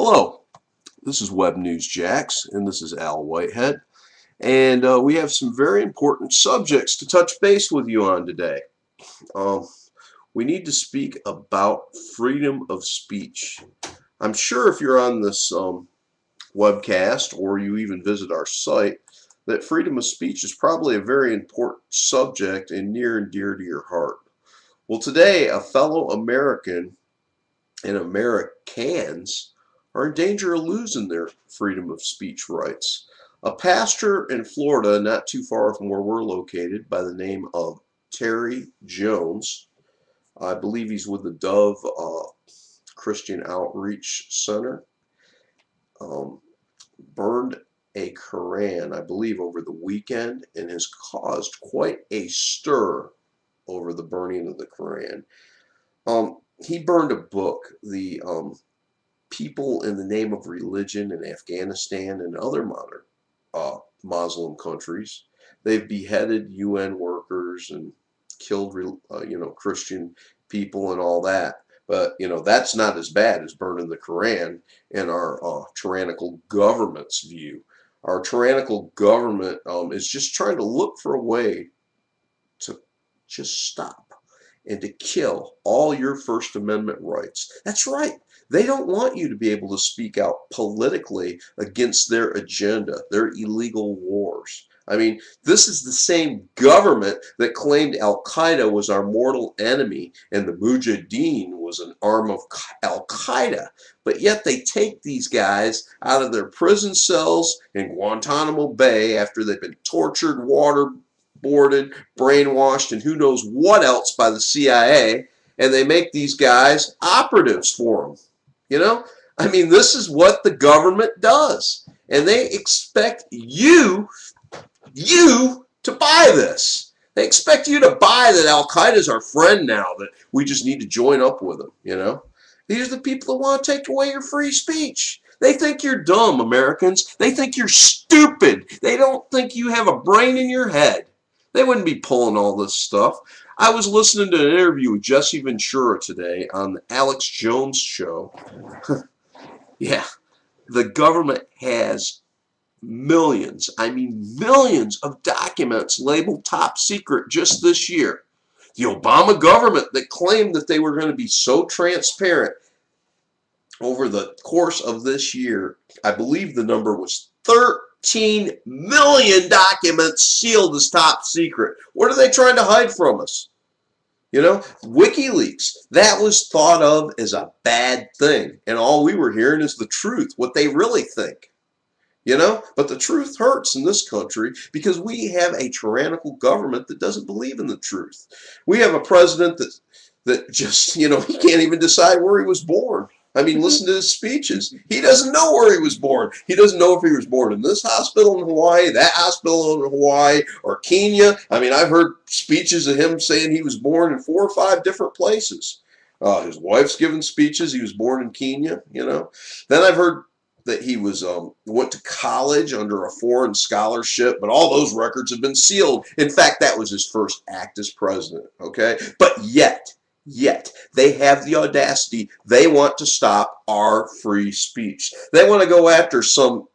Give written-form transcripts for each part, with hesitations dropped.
Hello, this is webnewsjax, and this is Al Whitehead, and we have some very important subjects to touch base with you on today. Um, we need to speak about freedom of speech. I'm sure if you're on this webcast or you even visit our site, that freedom of speech is probably a very important subject and near and dear to your heart. Well, today, a fellow American and Americans are in danger of losing their freedom of speech rights. A pastor in Florida, not too far from where we're located, by the name of Terry Jones, I believe he's with the Dove Christian Outreach Center, burned a Koran, I believe, over the weekend, and has caused quite a stir over the burning of the Koran. He burned a book, the People in the Name of Religion in Afghanistan and other modern Muslim countries. They've beheaded UN workers and killed, Christian people and all that. But, that's not as bad as burning the Koran in our tyrannical government's view. Our tyrannical government is just trying to look for a way to just stop and to kill all your First Amendment rights. That's right. They don't want you to be able to speak out politically against their agenda, their illegal wars. I mean, this is the same government that claimed Al-Qaeda was our mortal enemy and the Mujahideen was an arm of Al-Qaeda. But yet they take these guys out of their prison cells in Guantanamo Bay after they've been tortured, waterboarded, brainwashed, and who knows what else by the CIA, and they make these guys operatives for them. I mean, this is what the government does, and they expect you to buy this. They expect you to buy that Al-Qaeda is our friend now, that we just need to join up with them. These are the people that want to take away your free speech. They think you're dumb, Americans. They think you're stupid. They don't think you have a brain in your head. They wouldn't be pulling all this stuff. I was listening to an interview with Jesse Ventura today on the Alex Jones show. Yeah, the government has millions, I mean millions of documents labeled top secret just this year. The Obama government that claimed that they were going to be so transparent over the course of this year, I believe the number was 13 million documents sealed as top secret. What are they trying to hide from us? WikiLeaks, that was thought of as a bad thing. And all we were hearing is the truth, what they really think. But the truth hurts in this country because we have a tyrannical government that doesn't believe in the truth. We have a president that just, he can't even decide where he was born. I mean, listen to his speeches. He doesn't know where he was born. He doesn't know if he was born in this hospital in Hawaii, that hospital in Hawaii, or Kenya. I mean, I've heard speeches of him saying he was born in 4 or 5 different places. His wife's given speeches. He was born in Kenya, Then I've heard that he was went to college under a foreign scholarship, but all those records have been sealed. In fact, that was his first act as president, okay? But yet, they have the audacity. They want to stop our free speech. They want to go after some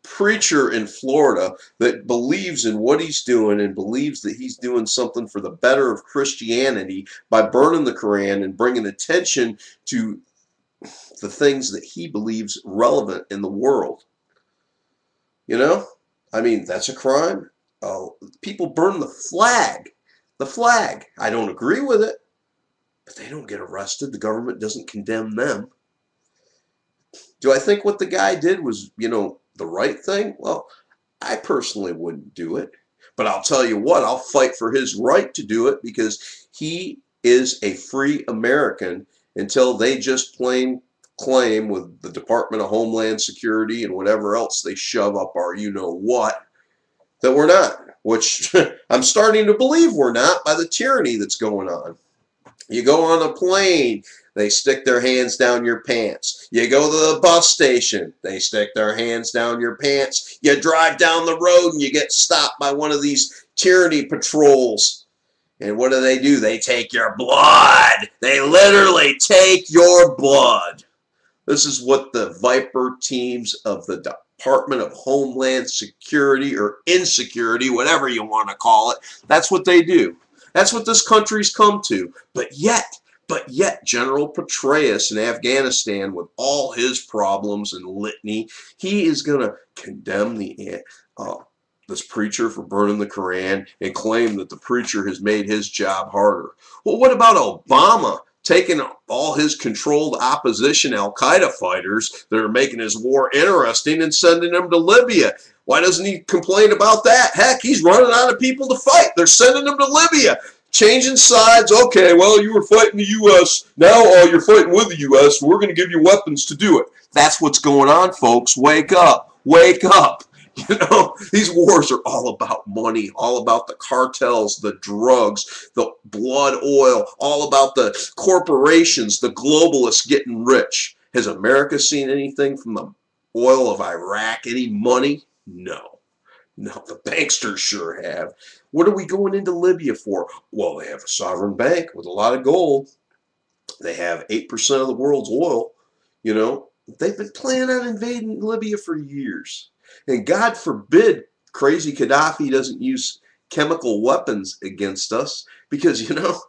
preacher in Florida that believes in what he's doing and believes that he's doing something for the better of Christianity by burning the Koran and bringing attention to the things that he believes relevant in the world. I mean, that's a crime. People burn the flag. The flag. I don't agree with it. But they don't get arrested. The government doesn't condemn them. Do I think what the guy did was, the right thing? Well, I personally wouldn't do it. But I'll tell you what, I'll fight for his right to do it because he is a free American until they just plain claim with the Department of Homeland Security and whatever else they shove up our you-know-what that we're not, which I'm starting to believe we're not by the tyranny that's going on. You go on a plane, they stick their hands down your pants. You go to the bus station, they stick their hands down your pants. You drive down the road and you get stopped by one of these tyranny patrols. And what do? They take your blood. They literally take your blood. This is what the Viper teams of the Department of Homeland Security or Insecurity, whatever you want to call it, that's what they do. That's what this country's come to. But yet, General Petraeus in Afghanistan, with all his problems and litany, he is going to condemn this preacher for burning the Koran and claim that the preacher has made his job harder. Well, what about Obama taking all his controlled opposition Al-Qaeda fighters that are making his war interesting and sending them to Libya? Why doesn't he complain about that? Heck, he's running out of people to fight. They're sending them to Libya. Changing sides. Okay, well, you were fighting the U.S. Now you're fighting with the U.S. We're going to give you weapons to do it. That's what's going on, folks. Wake up. Wake up. You know, these wars are all about money, all about the cartels, the drugs, the blood oil, all about the corporations, the globalists getting rich. Has America seen anything from the oil of Iraq? Any money? No. No, the banksters sure have. What are we going into Libya for? Well, they have a sovereign bank with a lot of gold. They have 8% of the world's oil. You know, they've been planning on invading Libya for years. And God forbid crazy Gaddafi doesn't use chemical weapons against us, because, you know,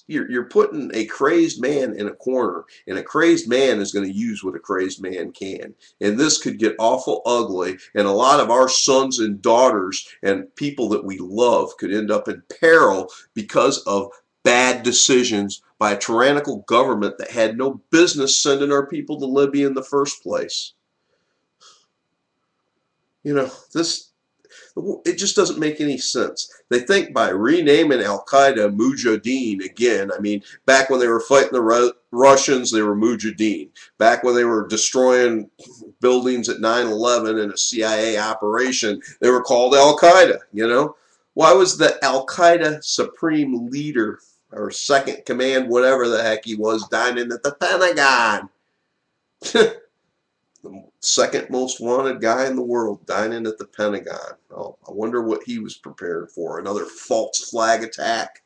you're putting a crazed man in a corner, and a crazed man is going to use what a crazed man can. And this could get awful ugly, and a lot of our sons and daughters and people that we love could end up in peril because of bad decisions by a tyrannical government that had no business sending our people to Libya in the first place. You know, it just doesn't make any sense. They think by renaming Al-Qaeda Mujahideen again. I mean, back when they were fighting the Russians, they were Mujahideen. Back when they were destroying buildings at 9/11 in a CIA operation, they were called Al-Qaeda, you know. Why was the Al-Qaeda supreme leader or second command, whatever the heck he was, dining at the Pentagon? The second most wanted guy in the world dining at the Pentagon. Oh, I wonder what he was prepared for. Another false flag attack?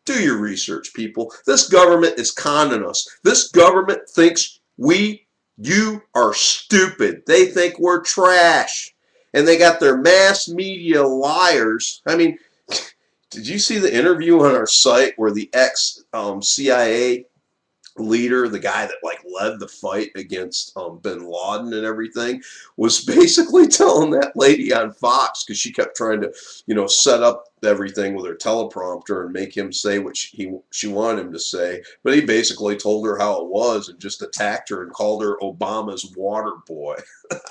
Do your research, people. This government is conning us. This government thinks you are stupid. They think we're trash. And they got their mass media liars. I mean, did you see the interview on our site where the ex-CIA leader, the guy that like led the fight against bin Laden and everything, was basically telling that lady on Fox, because she kept trying to, you know, set up everything with her teleprompter and make him say what she wanted him to say, but he basically told her how it was and just attacked her and called her Obama's water boy.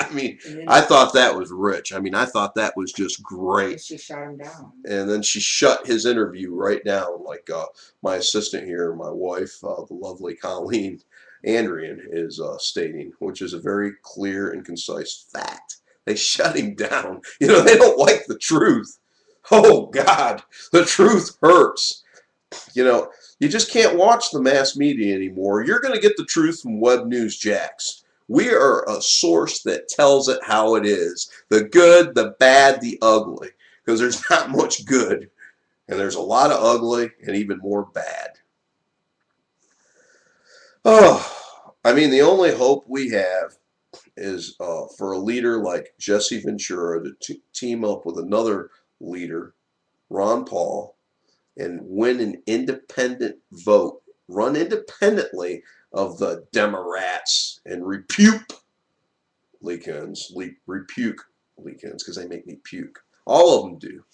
I mean, I thought that was rich. I mean, I thought that was just great. She shut him down. And then she shut his interview right down, like my assistant here, my wife, the lovely Colleen Andrian, is stating, which is a very clear and concise fact. They shut him down. You know, they don't like the truth. Oh, God, the truth hurts. You know, you just can't watch the mass media anymore. You're going to get the truth from webnewsjax. We are a source that tells it how it is. The good, the bad, the ugly. Because there's not much good. And there's a lot of ugly and even more bad. Oh, I mean, the only hope we have is for a leader like Jesse Ventura to team up with another leader, Ron Paul, and win an independent vote. Run independently of the Democrats and repuke because they make me puke. All of them do.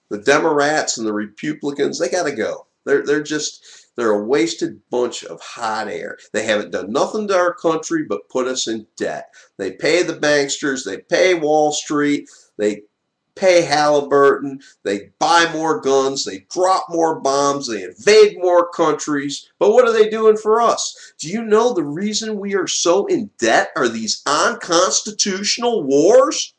The Democrats and the Republicans, they got to go. They're a wasted bunch of hot air. They haven't done nothing to our country but put us in debt. They pay the banksters, they pay Wall Street, they pay Halliburton, they buy more guns, they drop more bombs, they invade more countries. But what are they doing for us? Do you know the reason we are so in debt are these unconstitutional wars?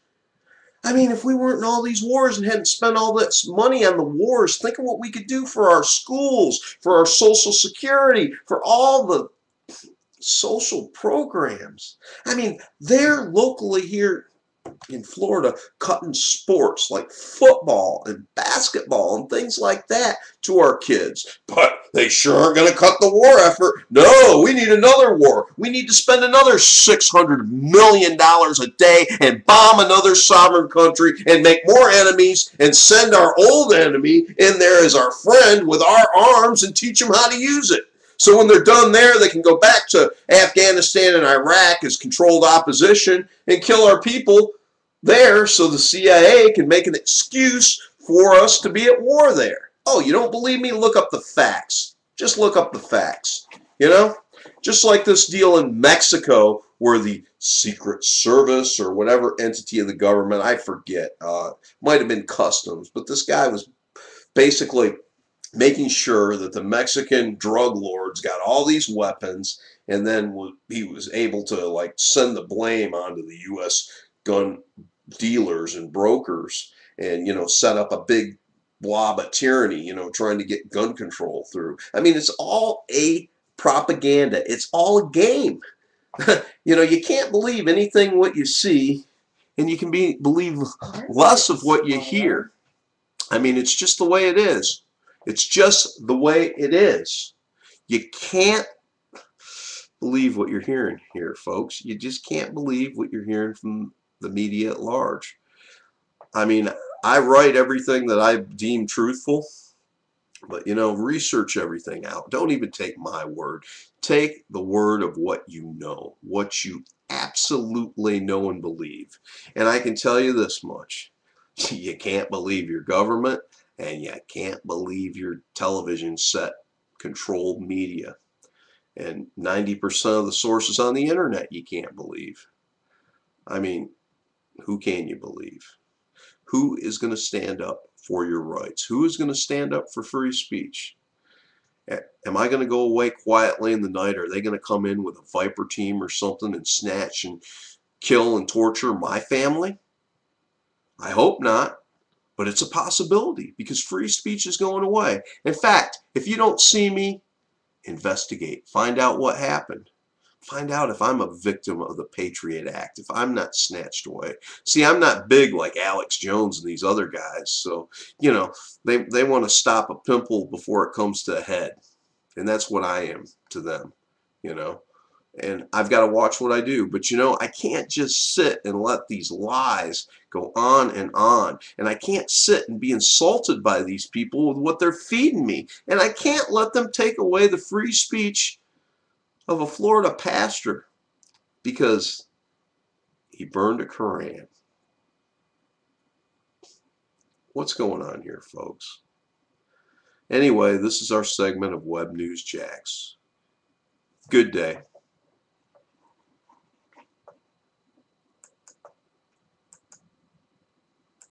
I mean, if we weren't in all these wars and hadn't spent all this money on the wars, think of what we could do for our schools, for our Social Security, for all the social programs. I mean, they're locally here in Florida cutting sports like football and basketball and things like that to our kids. But they sure aren't going to cut the war effort. No, we need another war. We need to spend another $600 million a day and bomb another sovereign country and make more enemies and send our old enemy in there as our friend with our arms and teach them how to use it. So when they're done there, they can go back to Afghanistan and Iraq as controlled opposition and kill our people there so the CIA can make an excuse for us to be at war there. Oh, you don't believe me? Look up the facts. Just look up the facts. You know? Just like this deal in Mexico where the Secret Service or whatever entity of the government, I forget, might have been Customs, but this guy was basically making sure that the Mexican drug lords got all these weapons, and then he was able to like send the blame onto the U.S. gun dealers and brokers, and set up a big blob of tyranny, trying to get gun control through. I mean, it's all a propaganda. It's all a game. You can't believe anything what you see, and you can believe less of what you hear. I mean, it's just the way it is. It's just the way it is. You can't believe what you're hearing here, folks. You just can't believe what you're hearing from the media at large. I mean, I write everything that I deem truthful, but research everything out. Don't even take my word. Take the word of what you know, what you absolutely know and believe. And I can tell you this much. You can't believe your government, and you can't believe your television set controlled media. And 90% of the sources on the internet you can't believe. I mean, who can you believe? Who is going to stand up for your rights? Who is going to stand up for free speech? Am I going to go away quietly in the night? Are they going to come in with a Viper team or something and snatch and kill and torture my family? I hope not, but it's a possibility because free speech is going away. In fact, if you don't see me, investigate. Find out what happened. Find out if I'm a victim of the Patriot Act, if I'm not snatched away. See, I'm not big like Alex Jones and these other guys, so, they want to stop a pimple before it comes to a head. And that's what I am to them, And I've got to watch what I do. But, I can't just sit and let these lies go on and on. And I can't sit and be insulted by these people with what they're feeding me. And I can't let them take away the free speech of a Florida pastor because he burned a Koran. What's going on here, folks? Anyway, this is our segment of Web News Jax. Good day.